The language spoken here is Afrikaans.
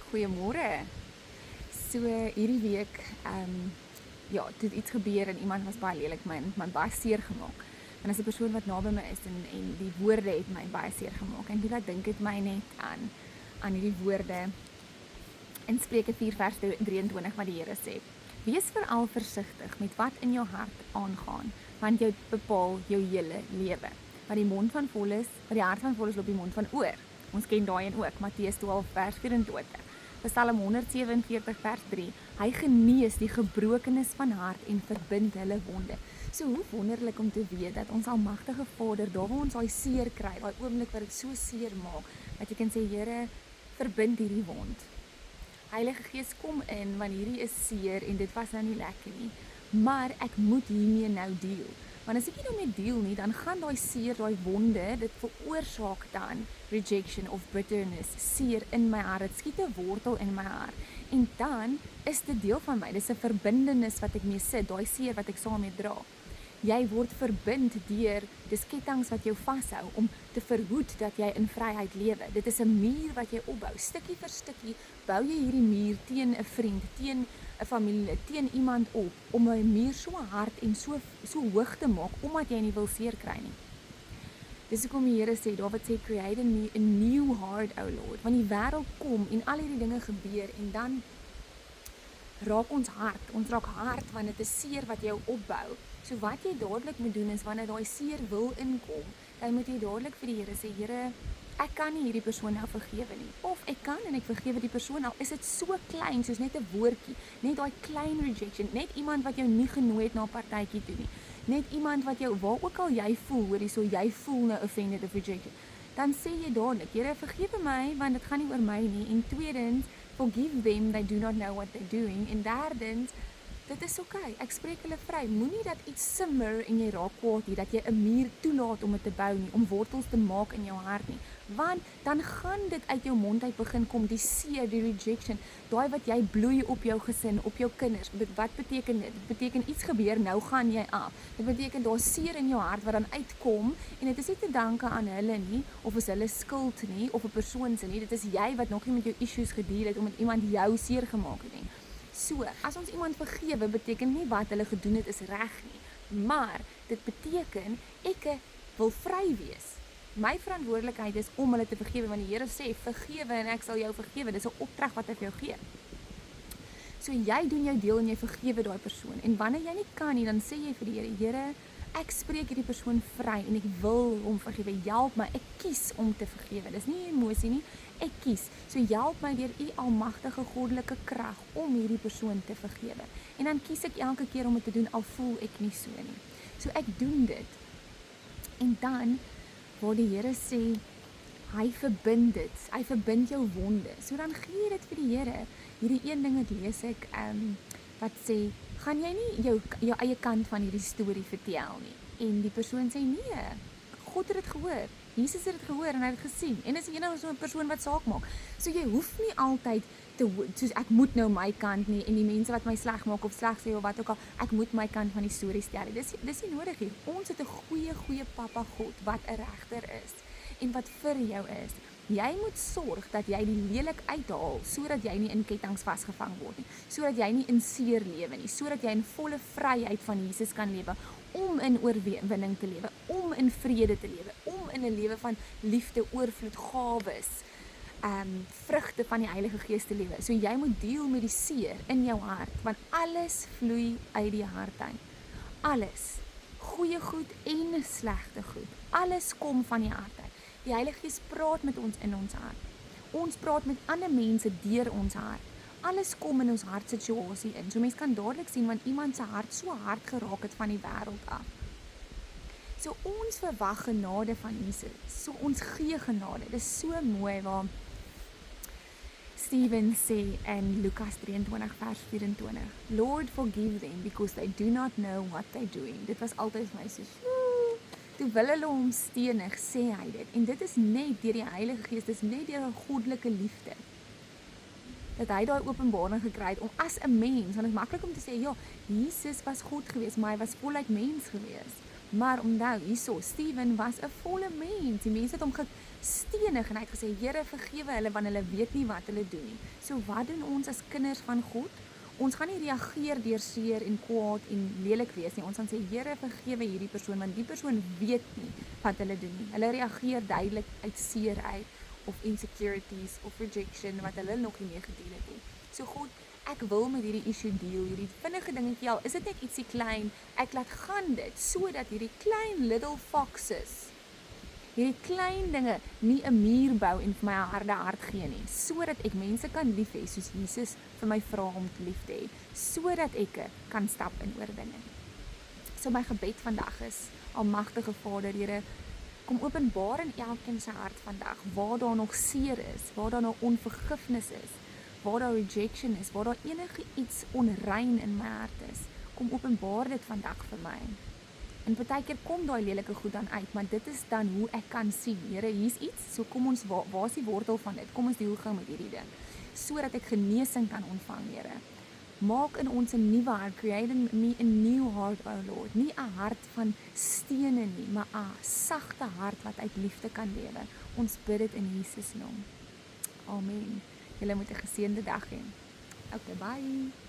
Goeiemôre. So hierdie week, ja, het iets gebeur en iemand was baie lelik my baie seer gemaak. En as 'n persoon wat naby my is en die woorde het my baie seer gemaak. En toe dat dink dit my net aan hierdie woorde in Spreuke 4 vers 23 wat die Here sê: Wees veral versigtig met wat in jou hart aangaan, want jy bepaal jou hele lewe. Wat die hart van vol is, loop die mond van oor. Ons ken daai en ook Matteus 12 vers 24. Psalm 147 vers 3. Hy genees die gebrokenes van hart en verbind hulle wonde. So hoe wonderlik om te weet dat ons almagtige Vader, daar waar ons daai seer kry, daai oomblik wat dit so seer maak, dat jy kan sê, Here, verbind hierdie wond. Heilige Gees, kom in, want hierdie is seer en dit was nou nie lekker nie. Maar ek moet hiermee nou deel. Want as ek nie daarmee deel nie, dan gaan daai seer, daai wonde, dit veroorsaak dan rejection of bitterness, seer in my hart. Dit skiet 'n wortel in my hart. En dan is dit deel van my. Dis 'n verbintenis wat ek mee sit, daai seer wat ek saam mee dra. Jy word verbind deur dis kettinge wat jou vashou om te verhoed dat jy in vryheid lewe. Dit is 'n muur wat jy opbou. Stukkie vir stukkie bou jy hierdie muur teen 'n vriend, teen 'n familielid, teen iemand op, om 'n muur so hard en so hoog te maak, omdat jy nie wil seer kry nie. Dis hoekom die Here sê, Dawid sê, create in me a new heart, O Lord. Want die wêreld kom en al hierdie dinge gebeur en dan raak ons raak hard want dit is seer wat jou opbou. So wat jy dadelik moet doen is, wanneer daai seer wil inkom, dan moet jy dadelik vir die Here sê, Here, ek kan nie hierdie persoon nou vergewe nie. Of ek kan en ek vergewe die persoon al, is dit so klein, soos net 'n woordjie, net daai klein rejection, net iemand wat jou nie genooi het na 'n partytjie toe nie, net iemand wat jou, waar ook al jy voel, hoorie, so jy voel nou offended of rejected, dan sê jy dadelik, Here, vergewe my, want dit gaan nie oor my nie. En tweedens, forgive them, they do not know what they're doing. En derdens, dit is okay, ek spreek hulle vry. Moenie dat iets simmer en jy raak kwaad nie, dat jy 'n muur toelaat om dit te bou nie, om wortels te maak in jou hart nie. Want dan gaan dit uit jou mond uit begin kom, die seer, die rejection, daai wat jy bloei op jou gesin, op jou kinders. Wat beteken dit? Dit beteken iets gebeur, nou gaan jy af. Dit beteken daar's seer in jou hart wat dan uitkom, en dit is nie te danke aan hulle nie, of is hulle skuld nie, of 'n persoon se nie. Dit is jy wat nog nie met jou issues gedeel het, omdat iemand jou seer gemaak het nie. So, as ons iemand vergewe, beteken nie wat hulle gedoen het is reg nie, maar dit beteken ek wil vry wees. My verantwoordelikheid is om hulle te vergewe, want die Here sê, vergewe en ek sal jou vergewe. Dis 'n opdrag wat hy vir jou gee. So jy doen jou deel en jy vergewe daai persoon. En wanneer jy nie kan nie, dan sê jy vir die Here, Here, ek spreek hierdie persoon vry en ek wil hom vergewe. Help my, ek kies om te vergewe. Dis nie emosie nie, ek kies. So help my deur u almagtige goddelike krag om hierdie persoon te vergewe. En dan kies ek elke keer om dit te doen, al voel ek nie so nie. So ek doen dit. En dan, waar die Here sê, hy verbind dit, hy verbind jou wonde. So dan gee jy dit vir die Here. Hierdie een ding het lees ek, wat sê, gaan jy nie jou eie kant van hierdie storie vertel nie? En die persoon sê, nee, God het dit gehoor, Jesus het dit gehoor en hy het dit gesien, en is die enige so 'n persoon wat saak maak. So jy hoef nie altyd soos ek moet nou my kant nie, en die mense wat my sleg maak of sleg sê of wat ook al, ek moet my kant van die storie stel. Dis nie nodig nie. Ons het 'n goeie Papa God wat 'n regter is en wat vir jou is. Jy moet sorg dat jy die lelik uithaal, sodat jy nie in kettinge vasgevang word nie, sodat jy nie in seer lewe nie, sodat jy in volle vryheid van Jesus kan lewe, om in oorwinning te lewe, om in vrede te lewe, om in 'n lewe van liefde, oorvloed, gawes, vrugte van die Heilige Gees te lewe. So jy moet deel met die seer in jou hart, want alles vloei uit die hart uit. Alles, goeie goed en slegte goed, alles kom van die hart uit. Die Heilige Gees praat met ons in ons hart. Ons praat met ander mense deur ons hart. Alles kom in ons hartsituasie in. So mens kan dadelik sien, want iemand se hart so hard geraak het van die wêreld af. So ons verwag genade van Jesus. So ons gee genade. Dit is so mooi waar Stephen sê in Lukas 23 vers 24, Lord, forgive them because they do not know what they're doing. Dit was altyd vir my so, toe wil hulle hom stenig, sê hy dit. En dit is net deur die Heilige Gees, dit is net deur 'n goddelike liefde, dat hy daai openbaring gekry het om as 'n mens, want dit is maklik om te sê, ja, Jesus was God geweest, maar hy was voluit mens geweest. Maar onthou, hierso, Stephen was 'n volle mens. Die mense het hom stenig en hy het gesê, Here vergewe hulle want hulle weet nie wat hulle doen nie. So wat doen ons as kinders van God? Ons gaan nie reageer deur seer en kwaad en lelik wees nie. Ons gaan sê, Here vergewe hierdie persoon want die persoon weet nie wat hulle doen nie. Hulle reageer duidelik uit seer uit of insecurities of rejection wat hulle nog nie mee gedeel het nie. So God, ek wil met hierdie issue deel, hierdie vinnige dingetjie al, is dit net ietsie klein, ek laat gaan dit, sodat hierdie klein little foxes, hierdie klein dinge, nie 'n muur bou en vir my 'n harde hart gee nie, sodat ek mense kan lief hê, soos Jesus vir my vra om lief te hê, sodat ek kan stap in oorwinning. So my gebed vandag is, Almagtige Vader, Here, kom openbaar in elkeen se hart vandag, waar daar nog seer is, waar daar nog onvergifnis is, waar daar rejection is, waar daar enige iets onrein in my hart is, kom openbaar dit vandag vir my. En partykeer kom daai lelike goed dan uit, maar dit is dan hoe ek kan sien, Here, hier's iets, so kom ons, waar is die wortel van dit? Kom ons deel gou met hierdie ding, sodat ek genesing kan ontvang, Here. Maak in ons 'n nuwe hart, create in me a new heart, O Lord. Nie 'n hart van stene nie, maar 'n sagte hart wat uit liefde kan lewe. Ons bid dit in Jesus naam. Amen. Julle moet 'n geseënde dag hê. Okay, bye.